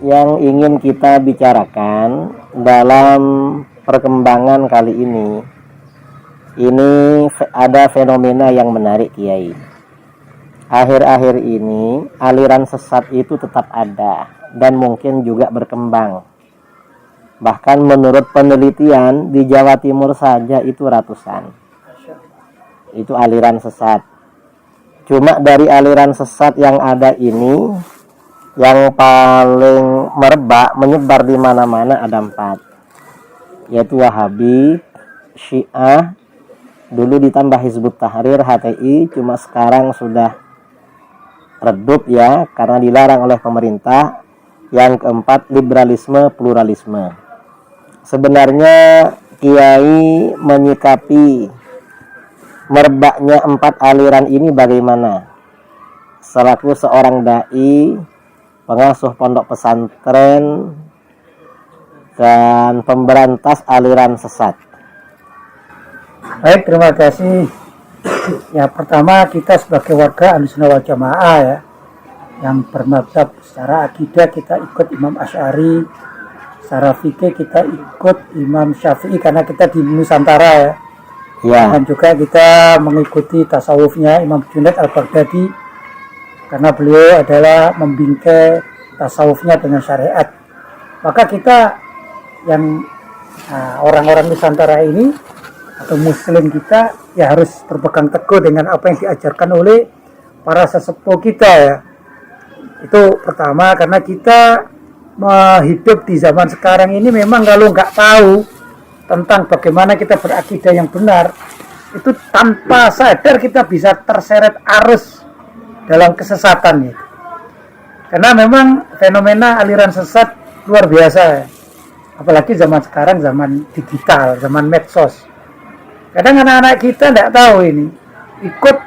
yang ingin kita bicarakan dalam perkembangan kali ini ada fenomena yang menarik, Kiai. Akhir-akhir ini aliran sesat itu tetap ada dan mungkin juga berkembang. Bahkan menurut penelitian di Jawa Timur saja itu ratusan. Itu aliran sesat. Cuma dari aliran sesat yang ada ini, yang paling merebak, menyebar di mana-mana ada 4, yaitu Wahabi, Syiah, dulu ditambah Hizbut Tahrir, HTI, cuma sekarang sudah redup ya, karena dilarang oleh pemerintah. Yang keempat, liberalisme, pluralisme. Sebenarnya Kiai menyikapi merebaknya 4 aliran ini bagaimana? Selaku seorang dai, pengasuh pondok pesantren, dan pemberantas aliran sesat. Baik, terima kasih. Ya, pertama kita sebagai warga Ahlussunnah wal Jamaah ya, yang bermadzhab secara akidah kita ikut Imam Asy'ari, secara fikih kita ikut Imam Syafi'i karena kita di Nusantara ya. Ya. Dan juga kita mengikuti tasawufnya Imam Junaid Al-Baghdadi karena beliau adalah membingkai tasawufnya dengan syariat. Maka kita yang orang-orang Nusantara ini atau muslim kita ya harus berpegang teguh dengan apa yang diajarkan oleh para sesepuh kita ya. Itu pertama, karena kita hidup di zaman sekarang ini memang kalau nggak tahu tentang bagaimana kita berakidah yang benar, itu tanpa sadar kita bisa terseret arus dalam kesesatan ya. Karena memang fenomena aliran sesat luar biasa ya. Apalagi zaman sekarang, zaman digital, zaman medsos. Kadang anak-anak kita tidak tahu ini, ikut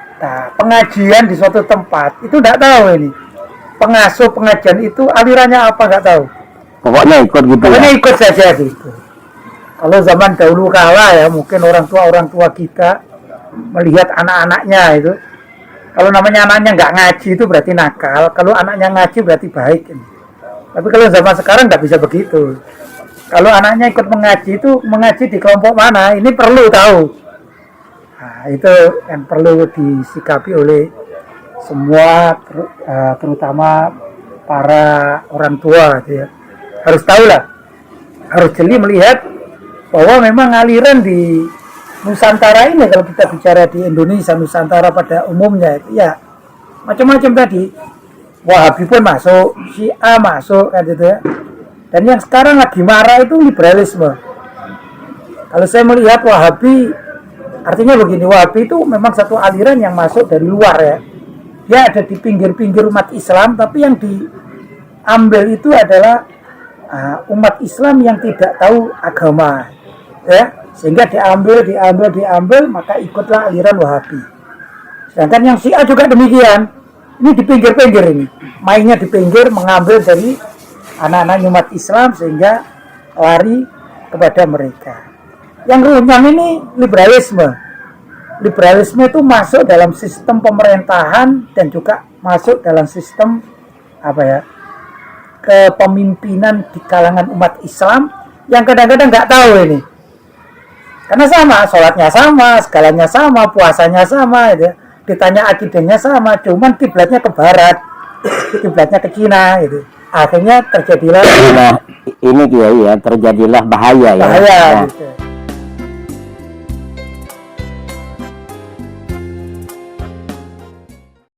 pengajian di suatu tempat, itu tidak tahu ini. Pengasuh pengajian itu alirannya apa nggak tahu. Pokoknya ikut gitu. Pokoknya ya? ikut saja gitu. Kalau zaman dahulu kala ya, mungkin orang tua kita melihat anak-anaknya itu. Kalau namanya anaknya nggak ngaji itu berarti nakal. Kalau anaknya ngaji berarti baik. Tapi kalau zaman sekarang nggak bisa begitu. Kalau anaknya ikut mengaji itu mengaji di kelompok mana, ini perlu tahu. Nah, itu yang perlu disikapi oleh semua, terutama para orang tua gitu ya. Harus tahu lah, harus jeli melihat bahwa memang aliran di Nusantara ini, kalau kita bicara di Indonesia, Nusantara pada umumnya itu ya macam-macam tadi. Wahabi pun masuk, Syiah masuk kan gitu ya. Dan yang sekarang lagi marah itu liberalisme. Kalau saya melihat Wahabi, artinya begini, Wahabi itu memang satu aliran yang masuk dari luar ya. Dia ada di pinggir-pinggir umat Islam, tapi yang diambil itu adalah umat Islam yang tidak tahu agama ya, sehingga diambil, maka ikutlah aliran Wahabi. Sedangkan yang Syiah juga demikian, ini di pinggir-pinggir, ini mainnya di pinggir, mengambil dari anak-anak umat Islam sehingga lari kepada mereka. Yang runyam ini liberalisme itu masuk dalam sistem pemerintahan dan juga masuk dalam sistem kepemimpinan di kalangan umat Islam yang kadang-kadang nggak tahu ini. Karena sama, sholatnya sama, segalanya sama, puasanya sama, gitu. Ditanya akidahnya sama, cuman kiblatnya ke barat, kiblatnya ke Cina, gitu. Akhirnya terjadilah ini Kiai ya, terjadilah bahaya ya. Bahaya, gitu.